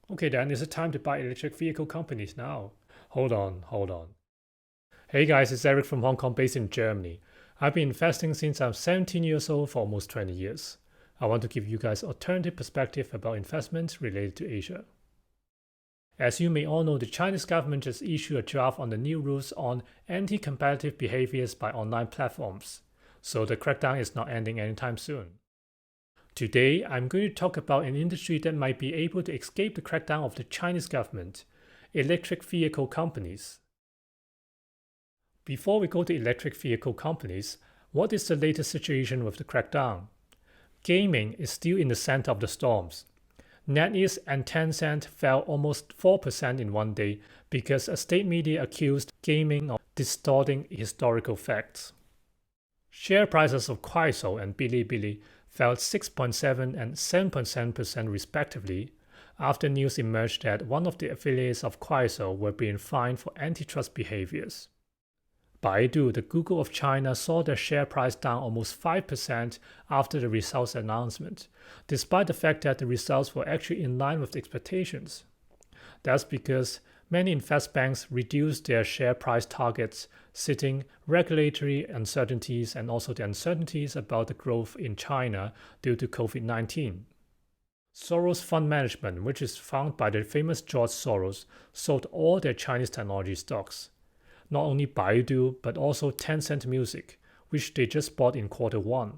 Okay, then is it time to buy electric vehicle companies now? Hold on. Hey guys, it's Eric from Hong Kong based in Germany. I've been investing since I'm 17 years old for almost 20 years. I want to give you guys alternative perspective about investments related to Asia. As you may all know, the Chinese government just issued a draft on the new rules on anti-competitive behaviors by online platforms. So the crackdown is not ending anytime soon. Today, I'm going to talk about an industry that might be able to escape the crackdown of the Chinese government, electric vehicle companies. Before we go to electric vehicle companies, what is the latest situation with the crackdown? Gaming is still in the center of the storms. NetEase and Tencent fell almost 4% in one day because a state media accused gaming of distorting historical facts. Share prices of Kuaishou and Bilibili fell 6.7% and 7.7% respectively after news emerged that one of the affiliates of Kuaishou were being fined for antitrust behaviors. Baidu, the Google of China, saw their share price down almost 5% after the results announcement, despite the fact that the results were actually in line with expectations. That's because many investment banks reduced their share price targets, citing regulatory uncertainties and also the uncertainties about the growth in China due to COVID-19. Soros Fund Management, which is founded by the famous George Soros, sold all their Chinese technology stocks. Not only Baidu, but also Tencent Music, which they just bought in Q1.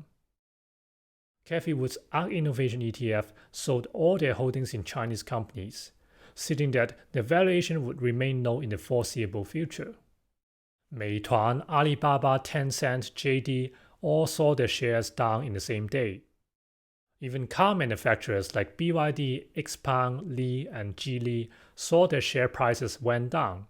Cathie Wood's ARK Innovation ETF sold all their holdings in Chinese companies, citing that the valuation would remain low in the foreseeable future. Meituan, Alibaba, Tencent, JD all saw their shares down in the same day. Even car manufacturers like BYD, Xpeng, Li, and Geely saw their share prices went down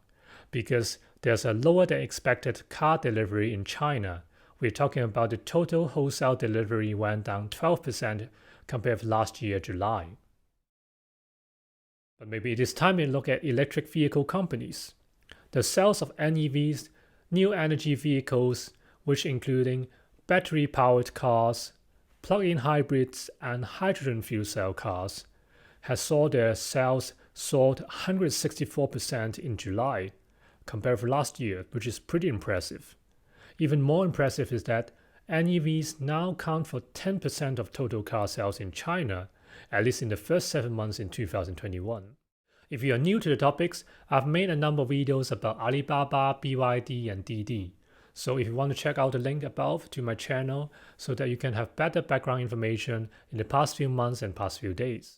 because there's a lower than expected car delivery in China. We're talking about the total wholesale delivery went down 12% compared with last year, July. But maybe it is time to look at electric vehicle companies. The sales of NEVs, new energy vehicles, which including battery-powered cars, plug-in hybrids, and hydrogen fuel cell cars, has saw their sales soared 164% in July, compared with last year, which is pretty impressive. Even more impressive is that NEVs now count for 10% of total car sales in China, at least in the first 7 months in 2021. If you are new to the topics, I've made a number of videos about Alibaba, BYD, and Didi. So if you want to check out the link above to my channel so that you can have better background information in the past few months and past few days.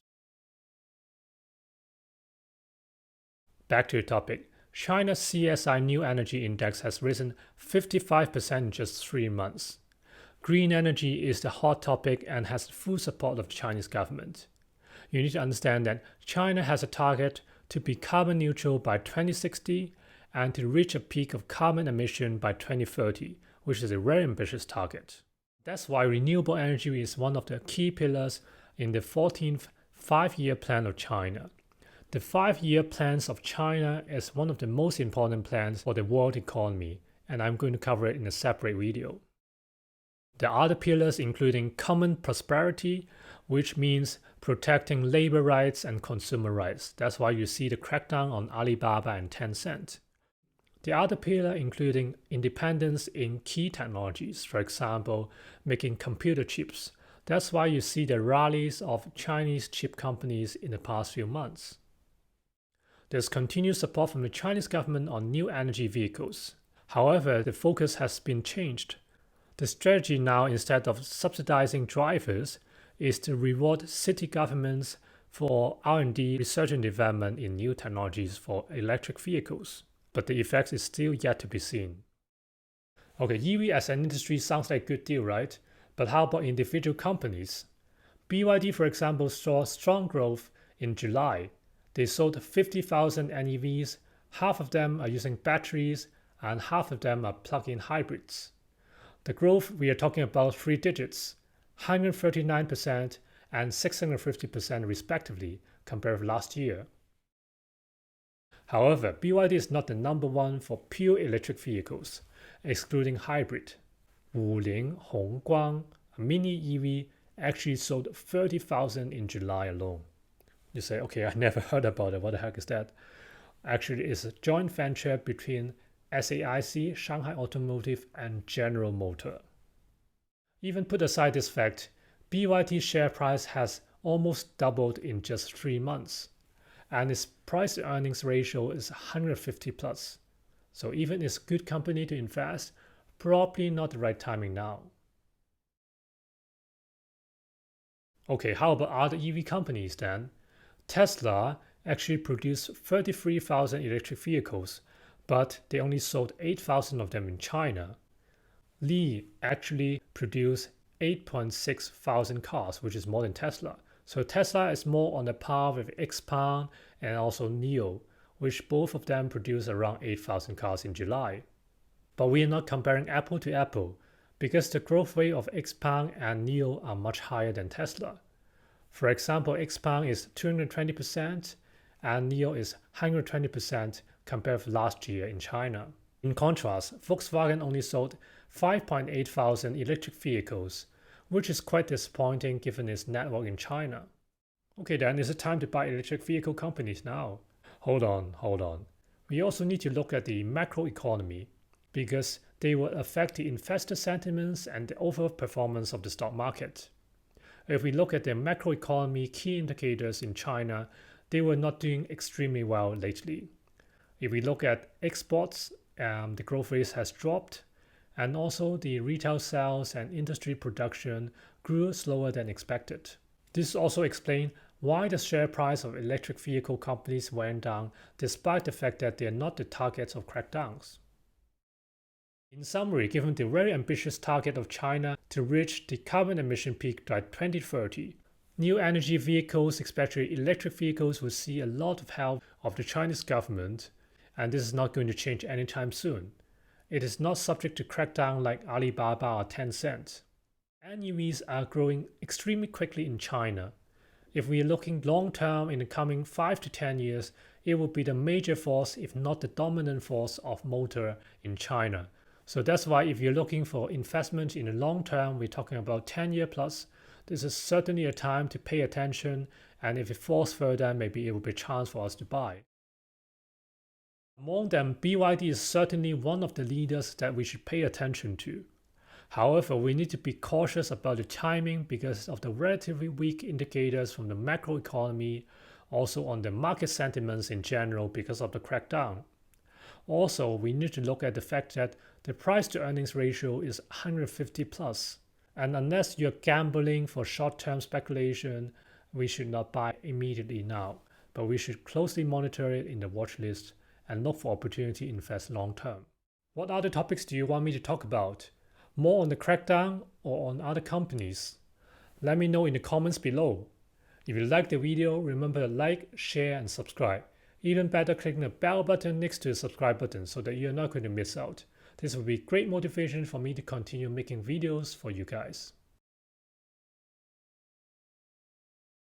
Back to the topic. China's CSI New Energy Index has risen 55% in just 3 months. Green energy is the hot topic and has the full support of the Chinese government. You need to understand that China has a target to be carbon neutral by 2060 and to reach a peak of carbon emission by 2030, which is a very ambitious target. That's why renewable energy is one of the key pillars in the 14th Five-Year Plan of China. The 5-year plans of China is one of the most important plans for the world economy, and I'm going to cover it in a separate video. The other pillars including common prosperity, which means protecting labor rights and consumer rights. That's why you see the crackdown on Alibaba and Tencent. The other pillar including independence in key technologies, for example, making computer chips. That's why you see the rallies of Chinese chip companies in the past few months. There's continued support from the Chinese government on new energy vehicles. However, the focus has been changed. The strategy now, instead of subsidizing drivers, is to reward city governments for R&D, research and development in new technologies for electric vehicles. But the effects is still yet to be seen. Okay, EV as an industry sounds like a good deal, right? But how about individual companies? BYD, for example, saw strong growth in July. They sold 50,000 NEVs, half of them are using batteries, and half of them are plug-in hybrids. The growth, we are talking about 3 digits, 139% and 650% respectively, compared with last year. However, BYD is not the number one for pure electric vehicles, excluding hybrid. Wuling Hongguang, a mini EV, actually sold 30,000 in July alone. You say, okay, I never heard about it. What the heck is that? Actually, it's a joint venture between SAIC, Shanghai Automotive, and General Motor. Even put aside this fact, BYD share price has almost doubled in just 3 months, and its price to earnings ratio is 150 plus. So even it's a good company to invest, probably not the right timing now. Okay, how about other EV companies then? Tesla actually produced 33,000 electric vehicles, but they only sold 8,000 of them in China. Li actually produced 8.6 thousand cars, which is more than Tesla. So Tesla is more on the par with Xpeng and also Nio, which both of them produced around 8,000 cars in July. But we are not comparing apple to apple, because the growth rate of Xpeng and Nio are much higher than Tesla. For example, Xpeng is 220% and Nio is 120% compared with last year in China. In contrast, Volkswagen only sold 5.8 thousand electric vehicles, which is quite disappointing given its network in China. Okay, then is it time to buy electric vehicle companies now? Hold on. We also need to look at the macroeconomy, because they will affect the investor sentiments and the overall performance of the stock market. If we look at the macroeconomy key indicators in China, they were not doing extremely well lately. If we look at exports, the growth rate has dropped, and also the retail sales and industry production grew slower than expected. This also explains why the share price of electric vehicle companies went down despite the fact that they are not the targets of crackdowns. In summary, given the very ambitious target of China to reach the carbon emission peak by 2030, new energy vehicles, especially electric vehicles, will see a lot of help of the Chinese government, and this is not going to change anytime soon. It is not subject to crackdown like Alibaba or Tencent. NEVs are growing extremely quickly in China. If we are looking long term in the coming 5 to 10 years, it will be the major force, if not the dominant force of motor in China. So that's why if you're looking for investment in the long term, we're talking about 10-year plus, this is certainly a time to pay attention, and if it falls further, maybe it will be a chance for us to buy. Among them, BYD is certainly one of the leaders that we should pay attention to. However, we need to be cautious about the timing because of the relatively weak indicators from the macroeconomy, also on the market sentiments in general because of the crackdown. Also, we need to look at the fact that the price to earnings ratio is 150 plus. And unless you're gambling for short-term speculation, we should not buy immediately now, but we should closely monitor it in the watch list and look for opportunity to invest long term. What other topics do you want me to talk about? More on the crackdown or on other companies? Let me know in the comments below. If you like the video, remember to like, share, and subscribe. Even better, clicking the bell button next to the subscribe button so that you're not going to miss out. This will be great motivation for me to continue making videos for you guys.